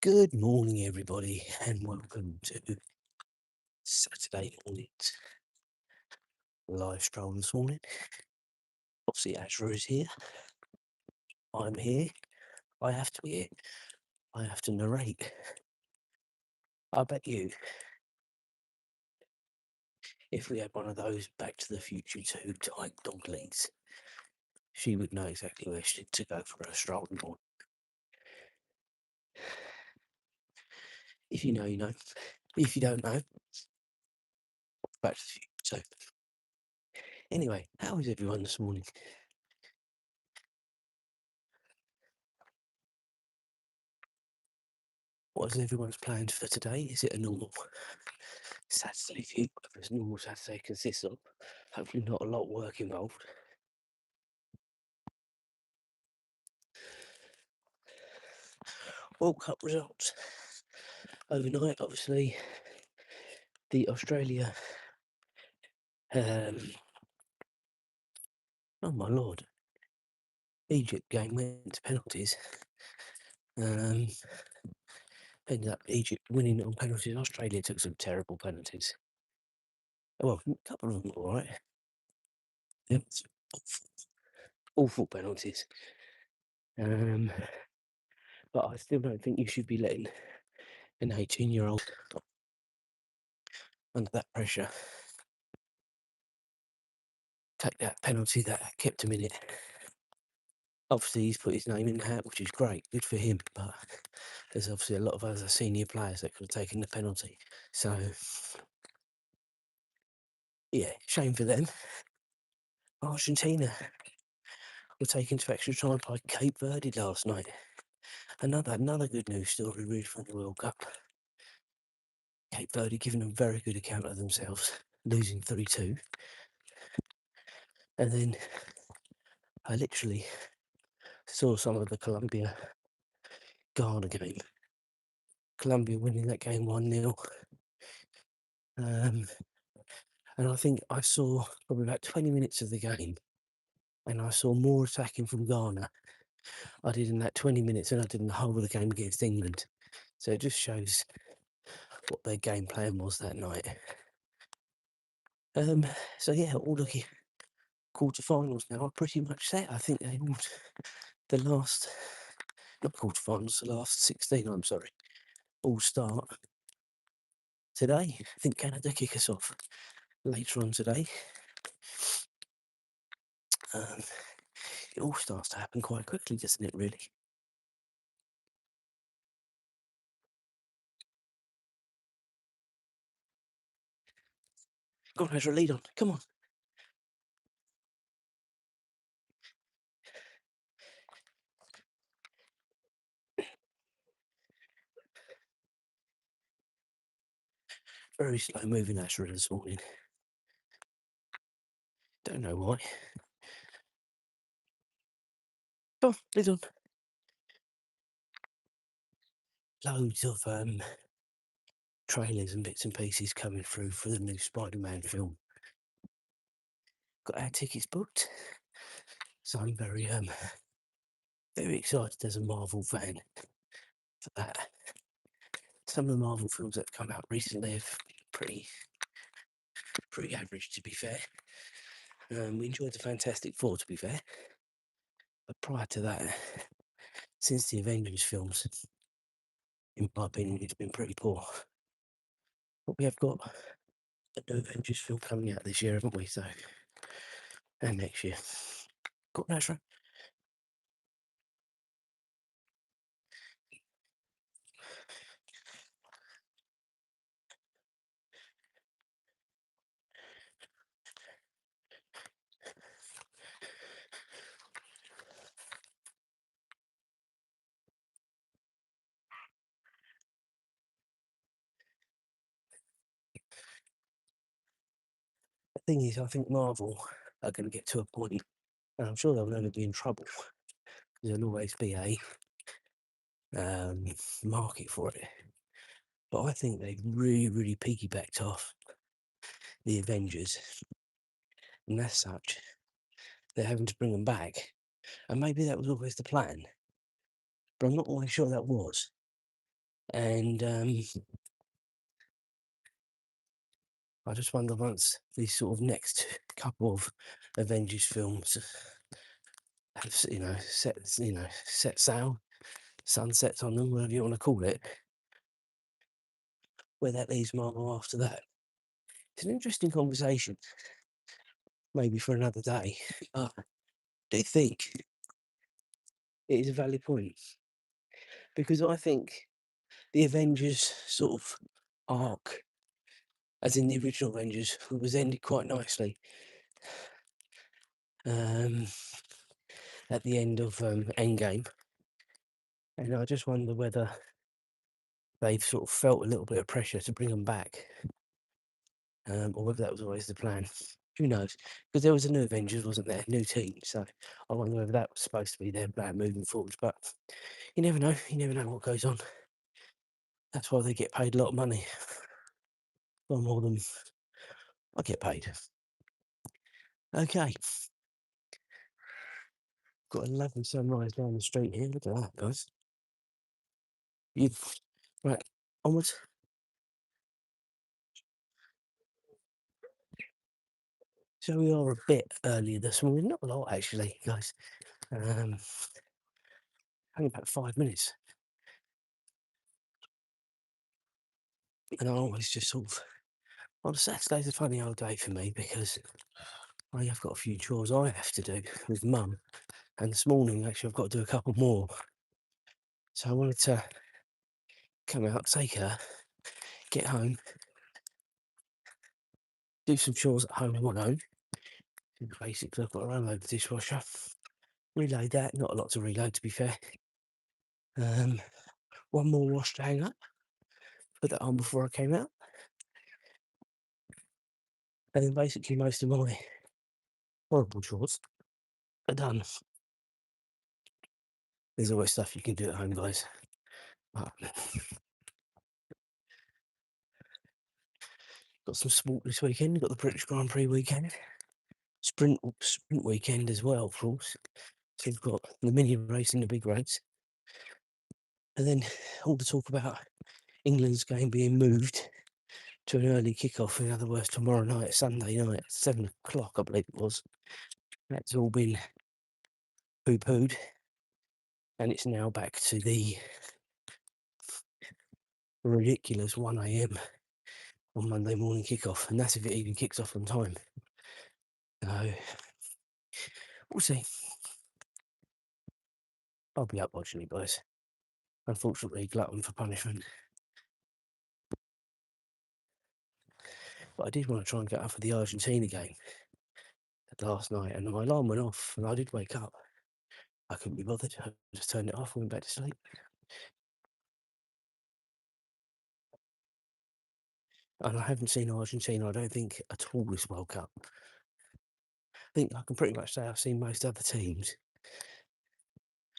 Good morning, everybody, and welcome to Saturday morning's live stroll this morning. Obviously, Azra is here. I'm here. I have to be here. I have to narrate. I bet you, if we had one of those Back to the Future 2 type dog leads, she would know exactly where she to go for her stroll in the morning. If you know, you know. If you don't know, Back to the Future 2. Anyway, how is everyone this morning? What is everyone's plans for today? Is it a normal Saturday for you? Whatever a normal Saturday consists of. Hopefully not a lot of work involved. World Cup results overnight. Obviously, the Australia. Oh my lord! Egypt game went to penalties. Ended up Egypt winning on penalties. Australia took some terrible penalties. Well, a couple of them were all right. Yep, awful penalties. But I still don't think you should be letting an 18-year-old under that pressure take that penalty that kept him in it. Obviously, he's put his name in the hat, which is great, good for him. But there's obviously a lot of other senior players that could have taken the penalty. So, yeah, shame for them. Argentina were taken to extra time by Cape Verde last night. Another good news story really from the World Cup. Cape Verde giving a very good account of themselves, losing 3-2. And then I literally saw some of the Colombia-Ghana game. Colombia winning that game 1-0. And I think I saw probably about 20 minutes of the game, and I saw more attacking from Ghana I did in that 20 minutes than I did in the whole of the game against England. So it just shows what their game plan was that night. So yeah, all the quarterfinals now are pretty much set. I think they all, the last, not quarterfinals, the last 16, I'm sorry, all start today. I think Canada kick us off later on today. It all starts to happen quite quickly, doesn't it, really? Go on, Ezra, lead on. Come on. Very slow moving Azra this morning. Don't know why. Come on, lead on. Loads of trailers and bits and pieces coming through for the new Spider-Man film. Got our tickets booked, so I'm very excited as a Marvel fan for that. Some of the Marvel films that have come out recently have been pretty average, to be fair. We enjoyed the Fantastic Four, to be fair, but prior to that, since the Avengers films, in my opinion, it's been pretty poor. But we have got a new Avengers film coming out this year, haven't we? So, and next year. Got that right. The thing is, I think Marvel are going to get to a point, and I'm sure they'll never be in trouble. There'll always be a market for it. But I think they've really piggybacked off the Avengers, and as such, they're having to bring them back. And maybe that was always the plan, but I'm not always sure that was. And I just wonder, once these sort of next couple of Avengers films have, set sail, sunsets on them, whatever you want to call it, where that leaves Marvel after that. It's an interesting conversation, maybe for another day. I do think it is a valid point, because I think the Avengers sort of arc, as in the original Avengers, was ended quite nicely at the end of Endgame. And I just wonder whether they've sort of felt a little bit of pressure to bring them back, or whether that was always the plan. Who knows? Because there was a new Avengers, wasn't there? New team. So I wonder whether that was supposed to be their plan moving forwards. But you never know. You never know what goes on. That's why they get paid a lot of money. Far more than I get paid. Okay. Got a lovely sunrise down the street here. Look at that, guys. Right, onwards. So we are a bit early this morning. Not a lot, actually, guys. Only about 5 minutes. And I always just sort of... Well, Saturday's a funny old day for me, because I have got a few chores I have to do with Mum. And this morning, actually, I've got to do a couple more. So I wanted to come out, take her, get home, do some chores at home on my own. Basically, I've got to unload the dishwasher, reload that. Not a lot to reload, to be fair. One more wash to hang up. Put that on before I came out. And then basically most of my horrible chores are done. There's always stuff you can do at home, guys. But got some sport this weekend. Got the British Grand Prix weekend. Sprint weekend as well, of course. So we've got the mini race and the big race. And then all the talk about England's game being moved to an early kickoff. In other words, tomorrow night, Sunday night, 7 o'clock, I believe it was. That's all been poo-pooed. And it's now back to the ridiculous 1 a.m. on Monday morning kickoff. And that's if it even kicks off on time. So we'll see. I'll be up watching it, guys. Unfortunately, glutton for punishment. But I did want to try and get up for the Argentina game last night, and my alarm went off, and I did wake up. I couldn't be bothered. I just turned it off and went back to sleep. And I haven't seen Argentina, I don't think, at all this World Cup. I think I can pretty much say I've seen most other teams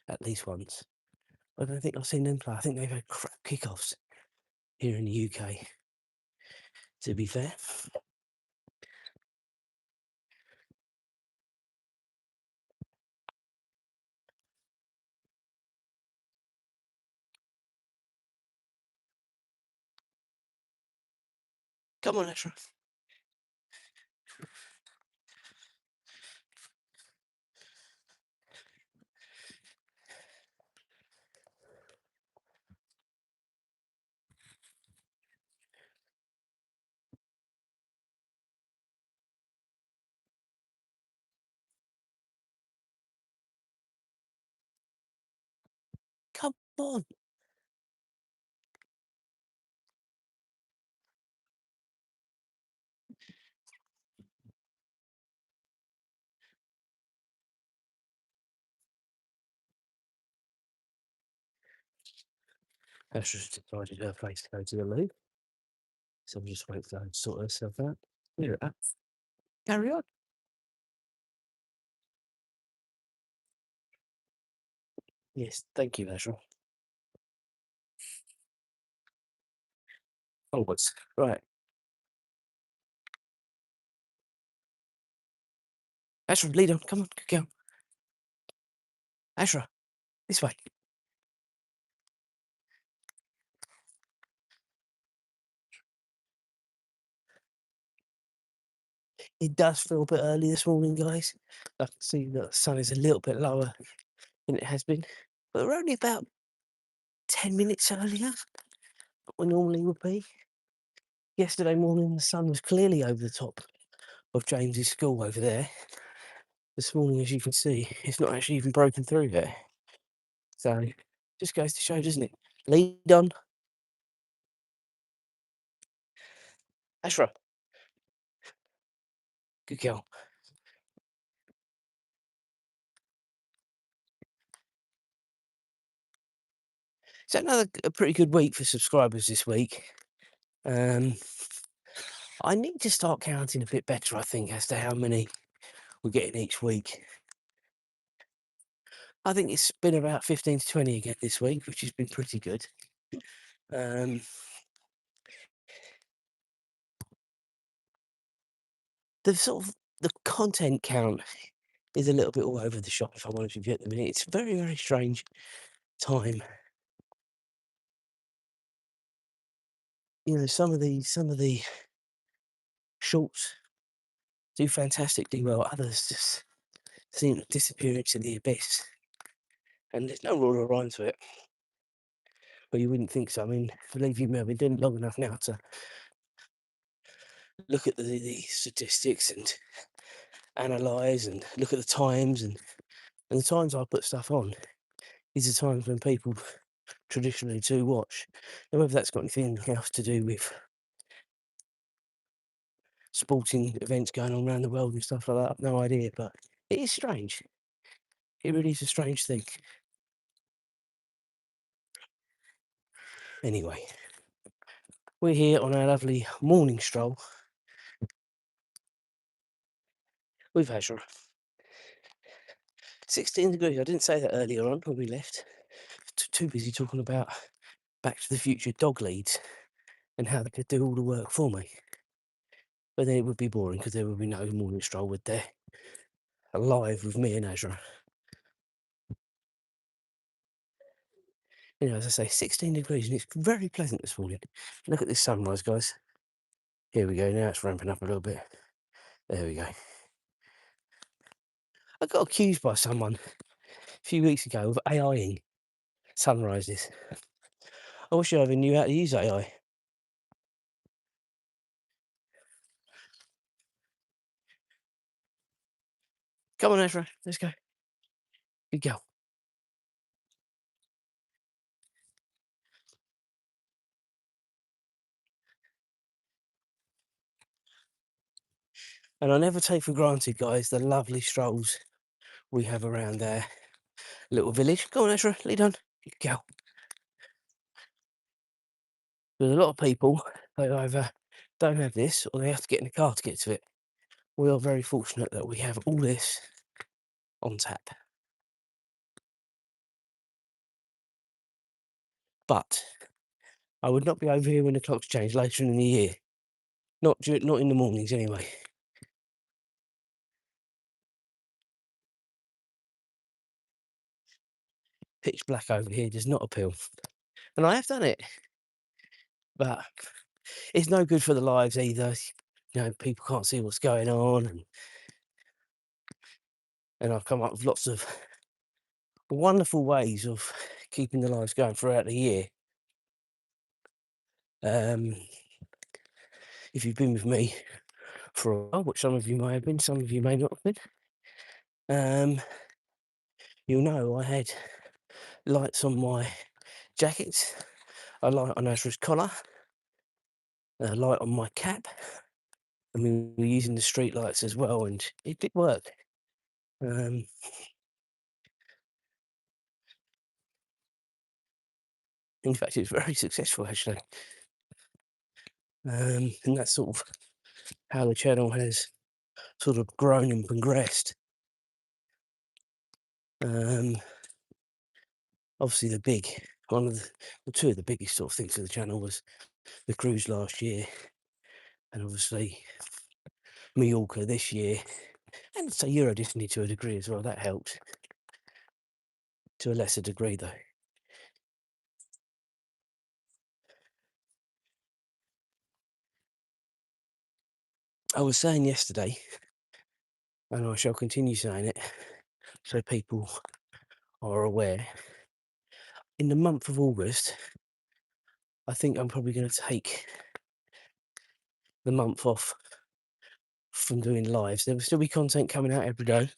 at least once. I don't think I've seen them play. I think they've had crap kickoffs here in the UK, to be fair. Come on, Azra. Come on. Azra's decided her place to go to the loo, so I'm just waiting for her to sort herself out. Here, carry on. Yes, thank you, Azra. Onwards. Right. Azra, lead on. Come on, good girl. Azra, this way. It does feel a bit early this morning, guys. I can see that the sun is a little bit lower than it has been, but we're only about 10 minutes earlier than we normally would be. Yesterday morning, the sun was clearly over the top of James's school over there. This morning, as you can see, it's not actually even broken through there. So, just goes to show, doesn't it? Lead on. Azra, good girl. So a pretty good week for subscribers this week. I need to start counting a bit better, I think, as to how many we're getting each week. I think it's been about 15 to 20 again this week, which has been pretty good. The sort of the content count is a little bit all over the shop, if I'm honest with you, at the minute. It's a very, very strange time. You know, some of the shorts do fantastically well. Others just seem to disappear into the abyss, and there's no rule or rhyme to it. But you wouldn't think so. I mean, believe you me, I've been doing it long enough now to look at the statistics and analyze and look at the times, and the times I put stuff on, these are times when people traditionally do watch. And whether that's got anything else to do with sporting events going on around the world and stuff like that, I've no idea. But it is strange. It really is a strange thing. Anyway, we're here on our lovely morning stroll with Azra. 16 degrees. I didn't say that earlier on when we left. Too busy talking about Back to the Future dog leads and how they could do all the work for me. But then it would be boring because there would be no morning stroll with there. Alive with me and Azra. You know, as I say, 16 degrees and it's very pleasant this morning. Look at this sunrise, guys. Here we go. Now it's ramping up a little bit. There we go. I got accused by someone a few weeks ago of AIing sunrises. I wish I ever knew how to use AI. Come on, Ezra, let's go. Good girl. And I never take for granted, guys, the lovely strolls we have around our little village. Come on, Ezra, lead on. Good girl. There's a lot of people who either don't have this or they have to get in a car to get to it. We are very fortunate that we have all this on tap. But I would not be over here when the clocks change later in the year. Not in the mornings, anyway. Pitch black over here does not appeal. And I have done it. But it's no good for the lives either. You know, people can't see what's going on. And I've come up with lots of wonderful ways of keeping the lives going throughout the year. If you've been with me for a while, which some of you may have been, some of you may not have been, you'll know I had lights on my jackets, a light on Azra's collar, a light on my cap, and we were using the street lights as well, and it did work. In fact, it was very successful, actually. And that's sort of how the channel has sort of grown and progressed. Obviously, two of the biggest sort of things for the channel was the cruise last year, and obviously Mallorca this year, and so Euro Disney to a degree as well. That helped to a lesser degree, though. I was saying yesterday, and I shall continue saying it, so people are aware. In the month of August, I think I'm probably going to take the month off from doing lives. There will still be content coming out every day,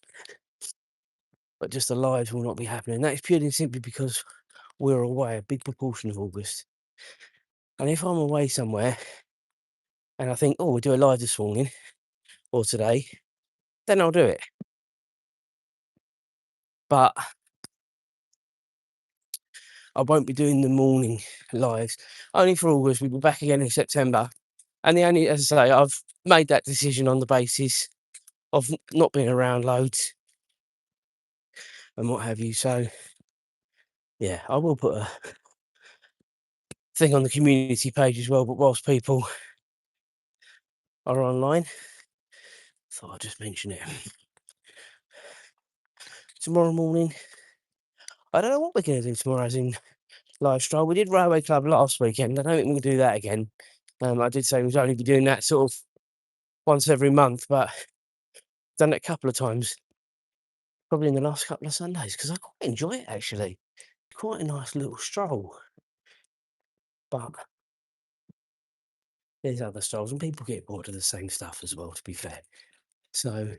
but just the lives will not be happening. That is purely and simply because we're away a big proportion of August. And if I'm away somewhere and I think, oh, we'll do a live this morning or today, then I'll do it. But I won't be doing the morning lives only for August. We'll be back again in September. And the only, as I say, I've made that decision on the basis of not being around loads and what have you. So, yeah, I will put a thing on the community page as well. But whilst people are online, thought I'd just mention it. Tomorrow morning, I don't know what we're going to do tomorrow as in live stroll. We did Railway Club last weekend. I don't think we're going to do that again. I did say we'd only be doing that sort of once every month, but done it a couple of times, probably in the last couple of Sundays, because I quite enjoy it actually. Quite a nice little stroll. But there's other strolls, and people get bored of the same stuff as well, to be fair. So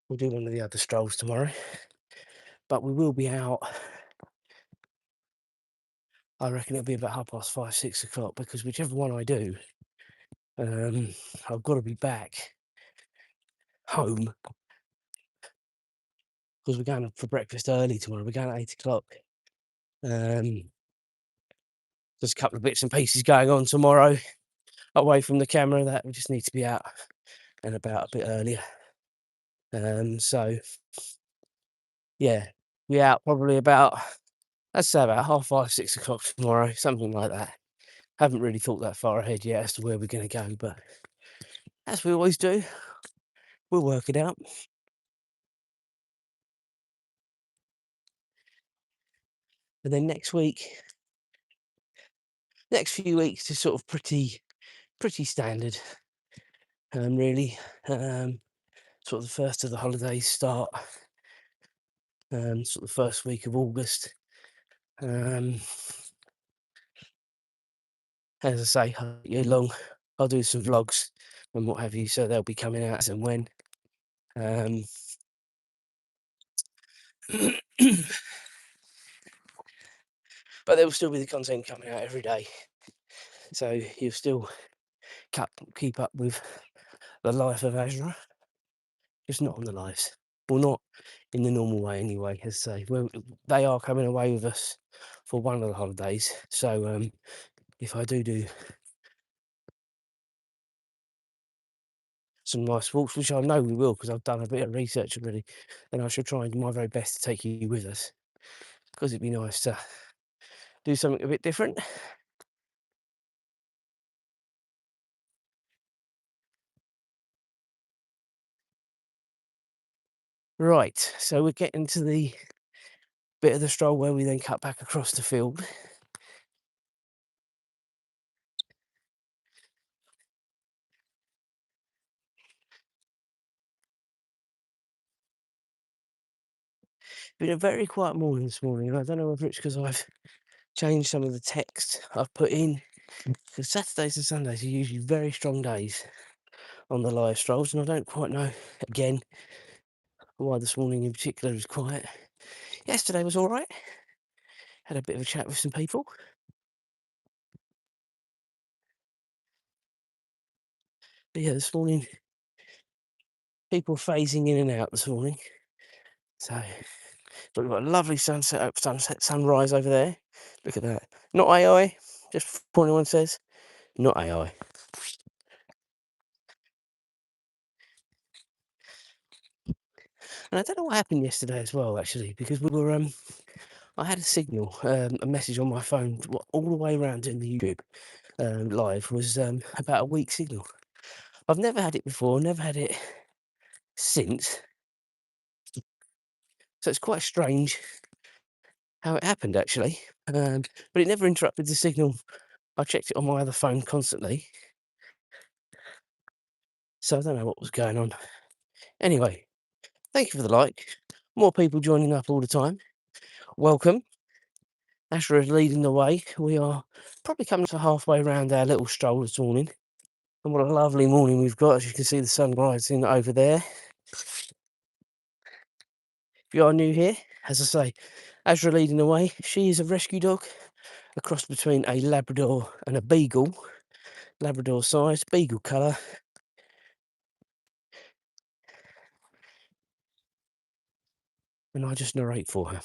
we'll do one of the other strolls tomorrow. But we will be out, I reckon it'll be about 5:30, 6 o'clock, because whichever one I do, I've got to be back home because we're going for breakfast early tomorrow. We're going at 8 o'clock. There's a couple of bits and pieces going on tomorrow away from the camera that we just need to be out and about a bit earlier. So yeah, be out probably about, I'd say about 5:30, 6 o'clock tomorrow, something like that. Haven't really thought that far ahead yet as to where we're going to go, but as we always do, we'll work it out. And then next few weeks is sort of pretty standard, really. Sort of the first of the holidays start, sort of the first week of August. As I say, year long, I'll do some vlogs and what have you, so they'll be coming out as and when. But there will still be the content coming out every day, so you'll still keep up with the life of Azra, just not on the lives. Well, not in the normal way anyway, as I say. They are coming away with us for one of the holidays, so if I do some nice walks, which I know we will because I've done a bit of research already, then I shall try and do my very best to take you with us, because it'd be nice to do something a bit different. Right, so we're getting to the bit of the stroll where we then cut back across the field. Been a very quiet morning this morning, and I don't know whether it's because I've changed some of the text I've put in, because Saturdays and Sundays are usually very strong days on the live strolls, and I don't quite know, again, why this morning in particular was quiet. Yesterday was all right. Had a bit of a chat with some people. But yeah, this morning, people phasing in and out this morning. So, but we've got a lovely sunrise over there. Look at that. Not AI, just before anyone says, not AI. And I don't know what happened yesterday as well, actually, because we were I had a signal, a message on my phone all the way around in the YouTube live was about a weak signal. I've never had it before, never had it since. So it's quite strange how it happened, actually. But it never interrupted the signal. I checked it on my other phone constantly. So I don't know what was going on. Anyway, thank you for the like. More people joining up all the time. Welcome. Azra is leading the way. We are probably coming to halfway around our little stroll this morning. And what a lovely morning we've got. As you can see, the sun rising over there. If you are new here, as I say, Azra leading the way. She is a rescue dog, a cross between a Labrador and a Beagle. Labrador size, Beagle colour. And I just narrate for her.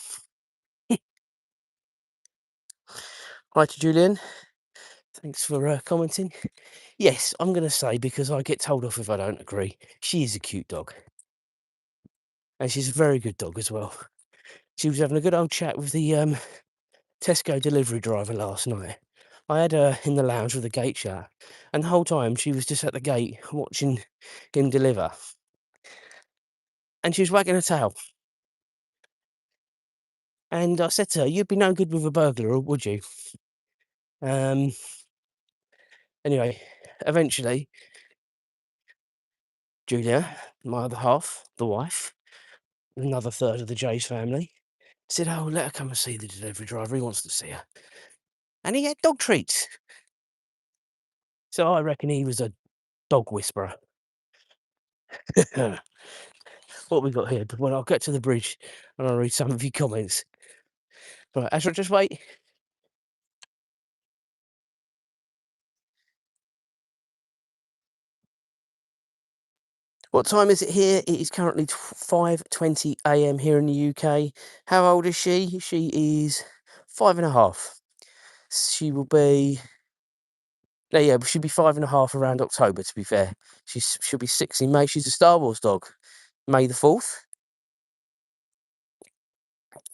Hi to Julian. Thanks for commenting. Yes, I'm going to say, because I get told off if I don't agree, she is a cute dog. And she's a very good dog as well. She was having a good old chat with the Tesco delivery driver last night. I had her in the lounge with the gate shut, and the whole time she was just at the gate watching him deliver. And she was wagging her tail. And I said to her, "You'd be no good with a burglar, would you?" Anyway, eventually, Julia, my other half, the wife, another third of the J's family, said, "Oh, let her come and see the delivery driver. He wants to see her." And he had dog treats. So I reckon he was a dog whisperer. What we got here? Well, I'll get to the bridge and I'll read some of your comments. Right, Azra, just wait. What time is it here? It is currently 5:20 a.m. here in the UK. How old is she? She is 5.5. She will be... No, yeah, she'll be 5.5 around October, to be fair. She'll be 6 in May. She's a Star Wars dog. May the 4th.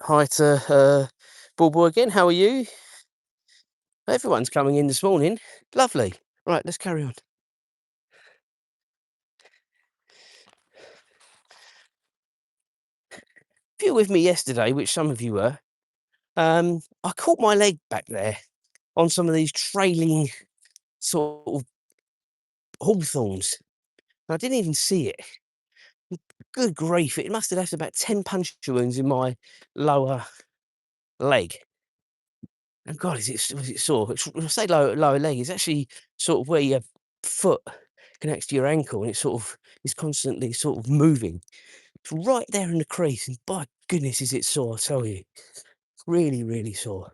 Hi to Bull again. How are you? Everyone's coming in this morning. Lovely. Right, let's carry on. If you were with me yesterday, which some of you were, I caught my leg back there on some of these trailing sort of hawthorns. I didn't even see it. Good grief, it must have left about 10 puncture wounds in my lower leg. And God, was it sore? When I say lower leg, it's actually sort of where your foot connects to your ankle, and it sort of is constantly sort of moving. It's right there in the crease, and by goodness is it sore, I tell you. Really, really sore.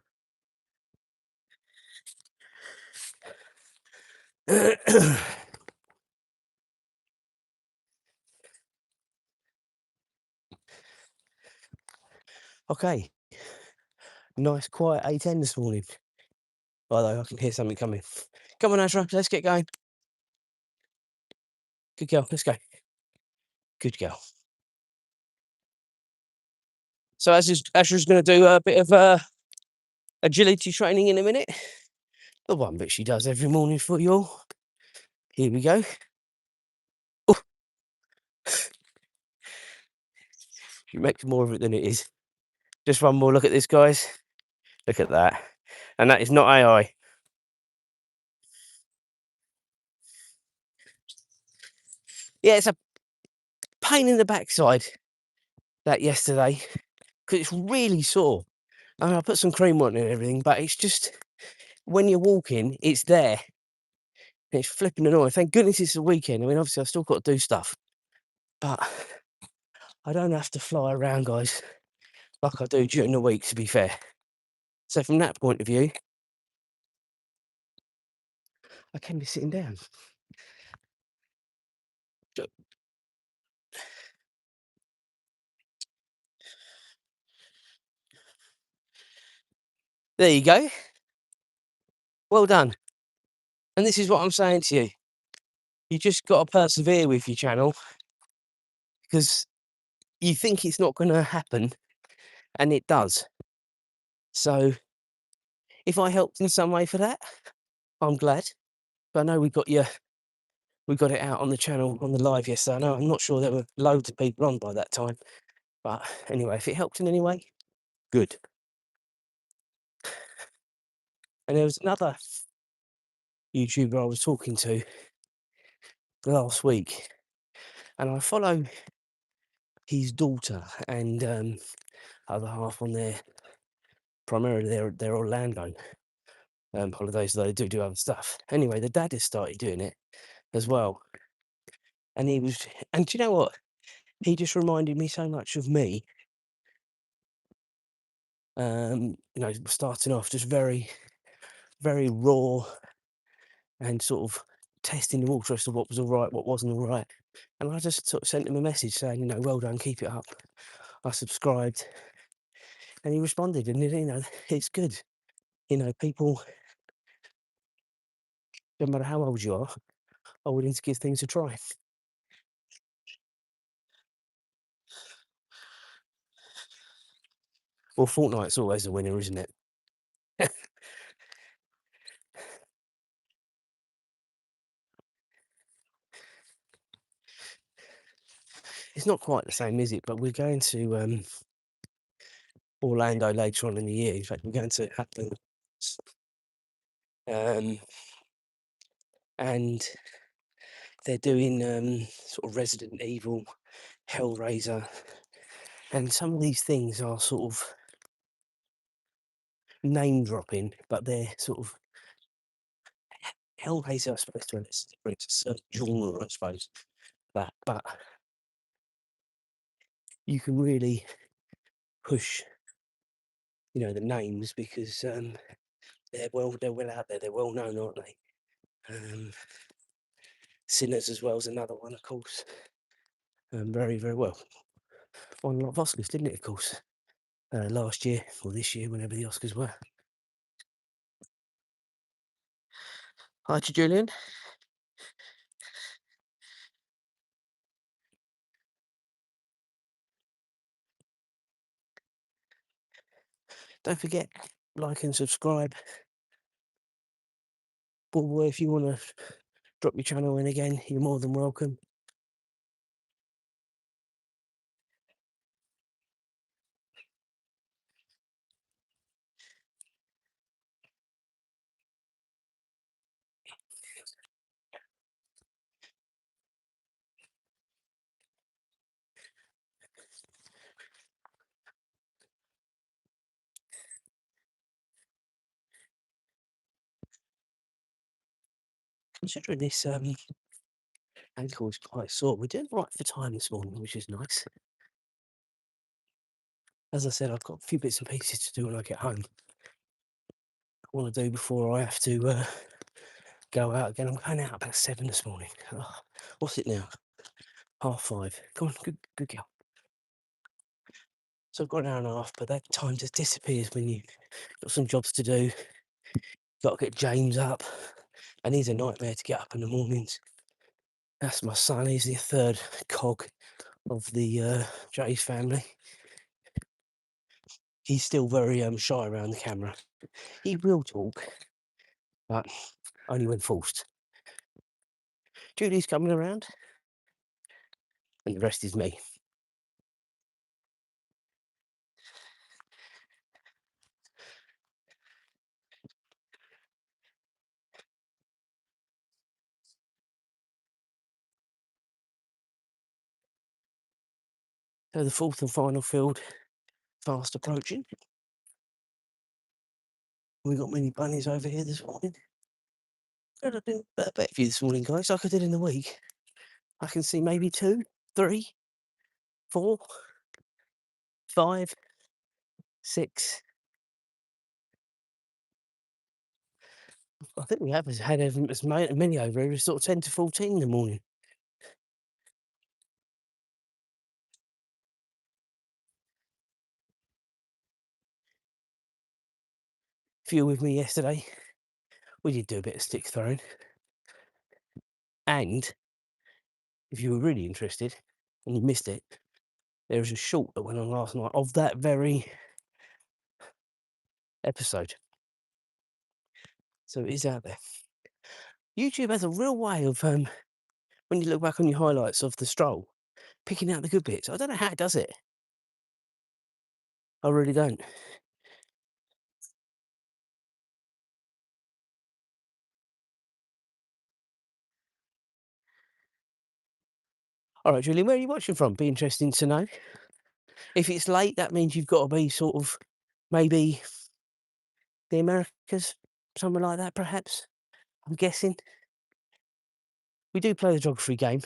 Okay. Nice quiet 8:10 this morning. Although I can hear something coming. Come on, Azra, let's get going. Good girl, let's go. Good girl. So Azra's going to do a bit of agility training in a minute. The one bit she does every morning for you all. Here we go. Oh, she makes more of it than it is. Just one more look at this, guys. Look at that. And that is not AI. Yeah, it's a pain in the backside, that yesterday, because it's really sore. I mean, I put some cream on it and everything, but it's just, when you're walking, it's there. And it's flipping annoying. Thank goodness it's the weekend. I mean, obviously, I've still got to do stuff, but I don't have to fly around, guys, like I do during the week, to be fair. So from that point of view, I can be sitting down. There you go. Well done. And this is what I'm saying to you. You just got to persevere with your channel, because you think it's not going to happen, and it does. So if I helped in some way for that, I'm glad. But I know we got it out on the channel on the live yesterday. I know, I'm not sure there were loads of people on by that time. But anyway, if it helped in any way, good. And there was another YouTuber I was talking to, last week, and I follow his daughter and other half on their primarily their Orlando holidays. Though they do other stuff. Anyway, the dad has started doing it as well, and he was. And do you know what? He just reminded me so much of me. Starting off just very, very raw and sort of testing the water as to what was all right, what wasn't all right. And I just sort of sent him a message saying, well done, keep it up. I subscribed, and he responded, and it's good. People, no matter how old you are willing to give things a try. Well, Fortnite's always a winner, isn't it? It's not quite the same, is it? But we're going to Orlando later on in the year. In fact, we're going to Happy, and they're doing sort of Resident Evil, Hellraiser, and some of these things are sort of name dropping, but they're sort of Hellraiser, I suppose, to it's a certain genre, I suppose. But you can really push, the names because they're well out there, they're well known, aren't they? Sinners as well is another one, of course. Very, very well. Won a lot of Oscars, didn't it? Of course, last year or this year, whenever the Oscars were. Hi to Julian. Don't forget, like and subscribe. Boy, if you want to drop your channel in again, you're more than welcome. Considering this ankle is quite sore, we're doing right for time this morning, which is nice. As I said, I've got a few bits and pieces to do when I get home. I want to do before I have to go out again. I'm going out about 7 this morning. Oh, what's it now? 5:30. Come on, good girl. So I've got an hour and a half, but that time just disappears when you've got some jobs to do. Got to get James up, and he's a nightmare to get up in the mornings. That's my son. He's the third cog of the Jay's family. He's still very shy around the camera. He will talk, but only when forced. Julie's coming around, and the rest is me. So the fourth and final field, fast approaching. We got many bunnies over here this morning. Got a bit better bet for you this morning, guys, like I did in the week. I can see maybe 2, 3, 4, 5, 6. I think we have had as many over here as sort of 10 to 14 in the morning. If you were with me yesterday, we did do a bit of stick throwing. And if you were really interested and you missed it, there was a short that went on last night of that very episode. So it is out there. YouTube has a real way of, when you look back on your highlights of the stroll, picking out the good bits. I don't know how it does it. I really don't. All right, Julian, where are you watching from? Be interesting to know. If it's late, that means you've got to be sort of maybe the Americas, somewhere like that, perhaps. I'm guessing. We do play the geography game.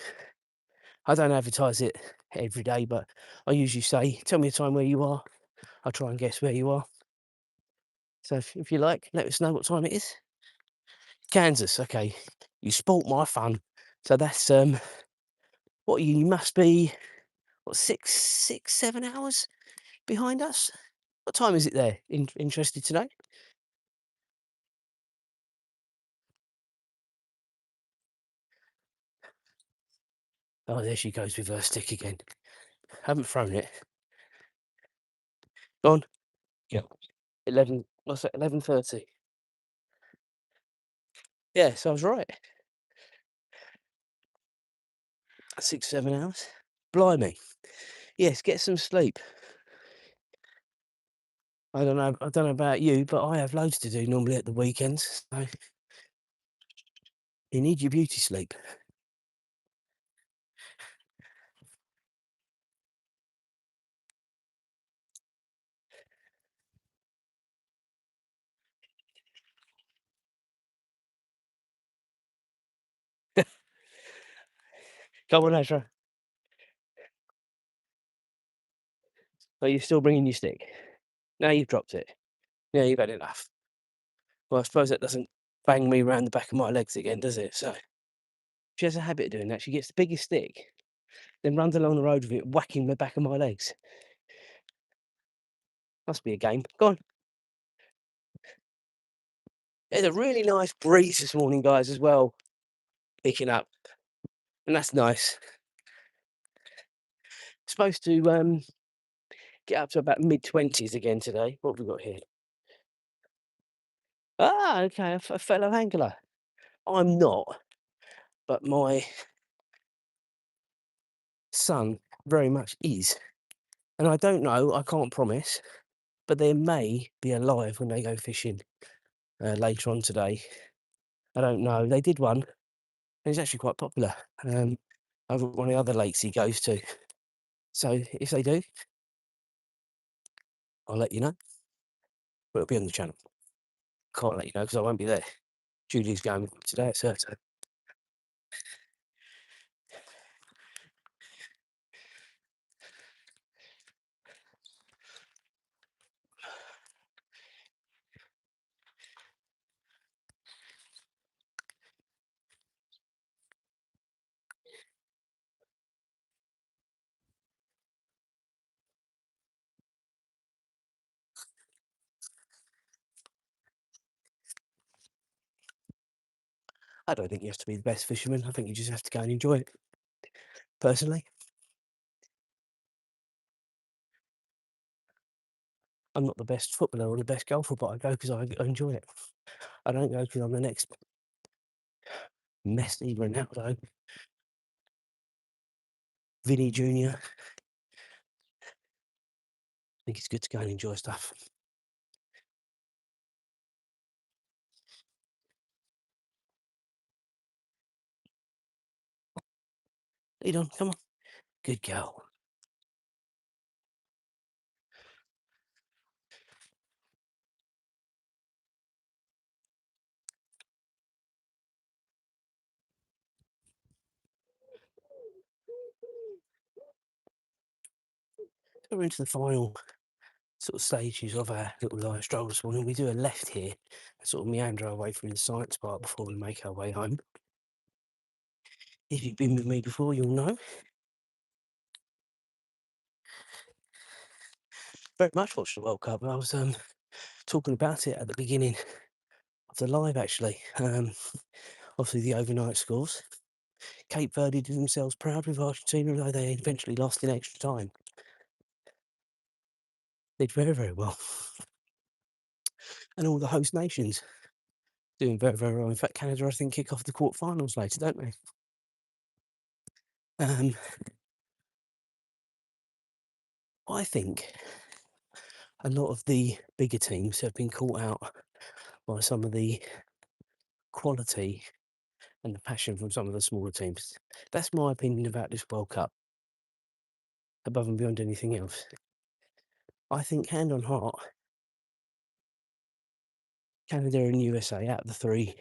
I don't advertise it every day, but I usually say, tell me a time where you are. I'll try and guess where you are. So if you like, let us know what time it is. Kansas, okay. You sport my fun. So that's what you must be, what, 7 hours behind us? What time is it there? Interested to know? Oh, there she goes with her stick again. Haven't thrown it. Go on. Yeah. 11, what's that, 11:30? Yeah, so I was right. 6, 7 hours. Blimey. Yes, get some sleep. I don't know about you, but I have loads to do normally at the weekends, so you need your beauty sleep. Come on, Azra. Are you still bringing your stick? Now you've dropped it. Yeah, you've had enough. Well, I suppose that doesn't bang me round the back of my legs again, does it? So she has a habit of doing that. She gets the biggest stick, then runs along the road with it, whacking the back of my legs. Must be a game. Go on. There's a really nice breeze this morning, guys, as well, picking up, and that's nice. Supposed to get up to about mid-20s again today. What have we got here? Ah, okay, a fellow angler. I'm not, but my son very much is. And I don't know, I can't promise, but they may be alive when they go fishing later on today. I don't know. They did one, and it's actually quite popular over at one of the other lakes he goes to. So if they do, I'll let you know. But it'll be on the channel. Can't let you know because I won't be there. Julie's going with me today at Certo. I don't think you have to be the best fisherman. I think you just have to go and enjoy it. Personally, I'm not the best footballer or the best golfer, but I go because I enjoy it. I don't go because I'm the next Messi, Ronaldo, Vinny Jr. I think it's good to go and enjoy stuff. Lead on, come on. Good girl. So we're into the final sort of stages of our little live stroll this morning. We do a left here and sort of meander our way through the science park before we make our way home. If you've been with me before, you'll know. Very much watched the World Cup. I was talking about it at the beginning of the live, actually. Obviously, the overnight scores. Cape Verde did themselves proud with Argentina, although they eventually lost in extra time. Did very, very well. And all the host nations doing very, very well. In fact, Canada, I think, kick off the quarterfinals later, don't they? I think a lot of the bigger teams have been caught out by some of the quality and the passion from some of the smaller teams. That's my opinion about this World Cup, above and beyond anything else. I think, hand on heart, Canada and USA, out of the three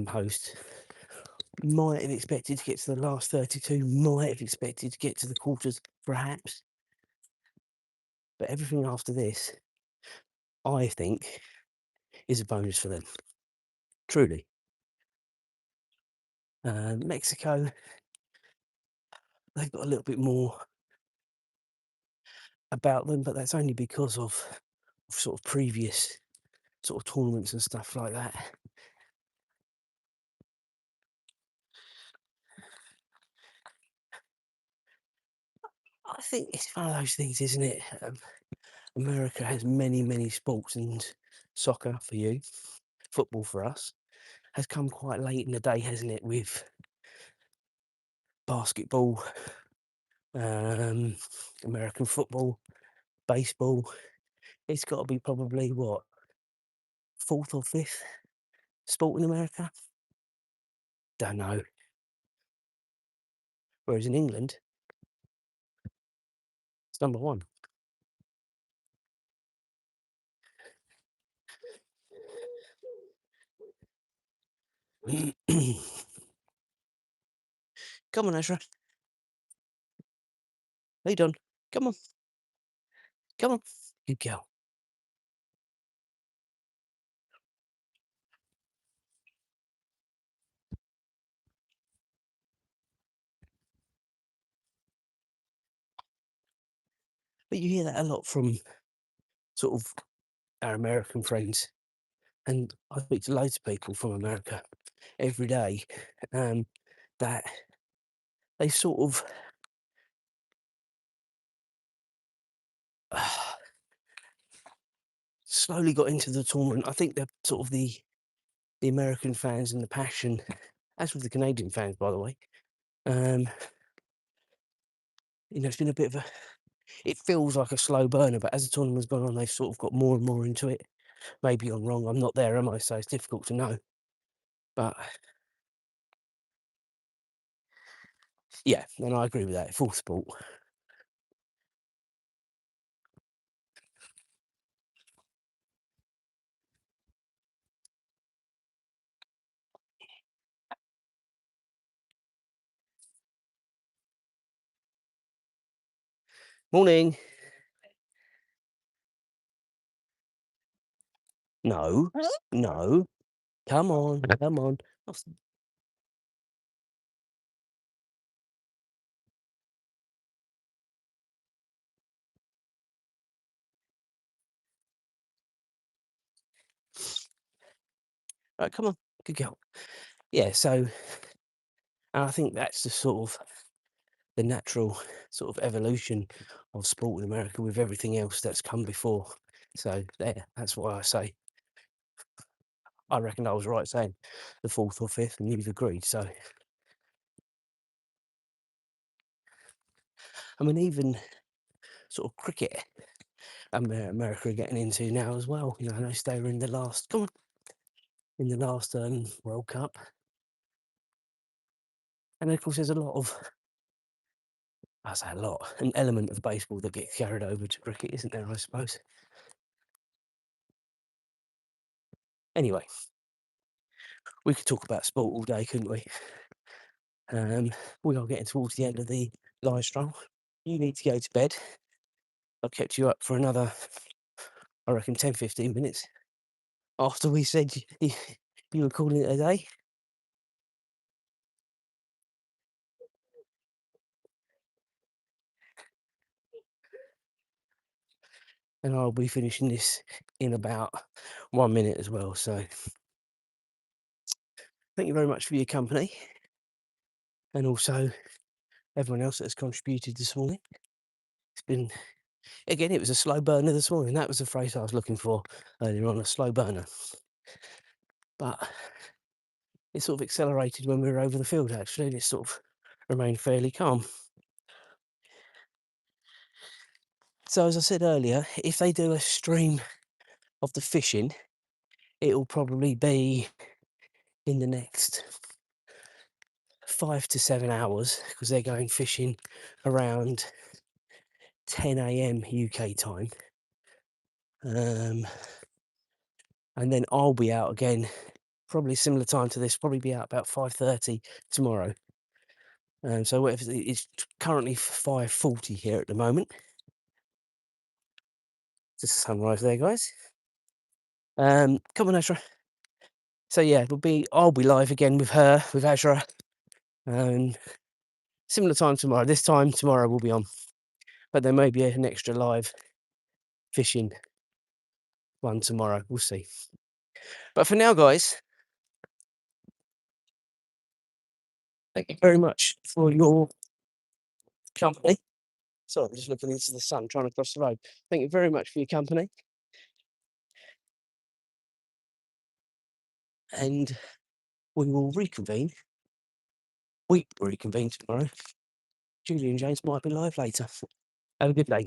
hosts, might have expected to get to the last 32, might have expected to get to the quarters, perhaps. But everything after this, I think, is a bonus for them. Truly. Mexico, they've got a little bit more about them, but that's only because of sort of previous sort of tournaments and stuff like that. I think it's one of those things, isn't it? America has many, many sports, and soccer for you, football for us, has come quite late in the day, hasn't it? With basketball, American football, baseball. It's got to be probably what, fourth or fifth sport in America? Don't know. Whereas in England, it's number one. Come on, Azra. Lead on. Come on. Come on. Good girl. But you hear that a lot from sort of our American friends. And I speak to loads of people from America every day, that they sort of slowly got into the tournament. I think they're sort of the American fans and the passion, as with the Canadian fans, by the way. It's been a bit of a. It feels like a slow burner, but as the tournament's gone on, they've sort of got more and more into it. Maybe I'm wrong. I'm not there, am I? So it's difficult to know. But yeah, and I agree with that. Full sport. Morning. No, no. Come on, come on. Right, come on. Good girl. Yeah, so, and I think that's the sort of the natural sort of evolution of sport in America with everything else that's come before. So there, that's why I say I reckon I was right saying the fourth or fifth, and you've agreed. So I mean, even sort of cricket, America are getting into now as well. I know they were in the last, come on, in the last World Cup, and of course there's a lot of, I say a lot, an element of baseball that gets carried over to cricket, isn't there? I suppose. Anyway, we could talk about sport all day, couldn't we? We are getting towards the end of the live stroll. You need to go to bed. I've kept you up for another, I reckon, 10, 15 minutes after we said you were calling it a day. And I'll be finishing this in about 1 minute as well. So thank you very much for your company, and also everyone else that has contributed this morning. It's been, again, it was a slow burner this morning. That was the phrase I was looking for earlier on, a slow burner. But it sort of accelerated when we were over the field, actually, and it sort of remained fairly calm. So as I said earlier, if they do a stream of the fishing, it'll probably be in the next 5 to 7 hours because they're going fishing around 10 a.m. UK time. And then I'll be out again, probably similar time to this, probably be out about 5:30 tomorrow. So it's currently 5:40 here at the moment. Just a sunrise there, guys. Come on, Azra. So yeah, I'll be live again with her, with Azra. Similar time tomorrow. This time tomorrow will be on, but there may be an extra live fishing one tomorrow. We'll see. But for now, guys, thank you very much for your company. Sorry, I'm just looking into the sun, trying to cross the road. Thank you very much for your company. And we will reconvene. We reconvene tomorrow. Julie and James might be live later. Have a good day, guys.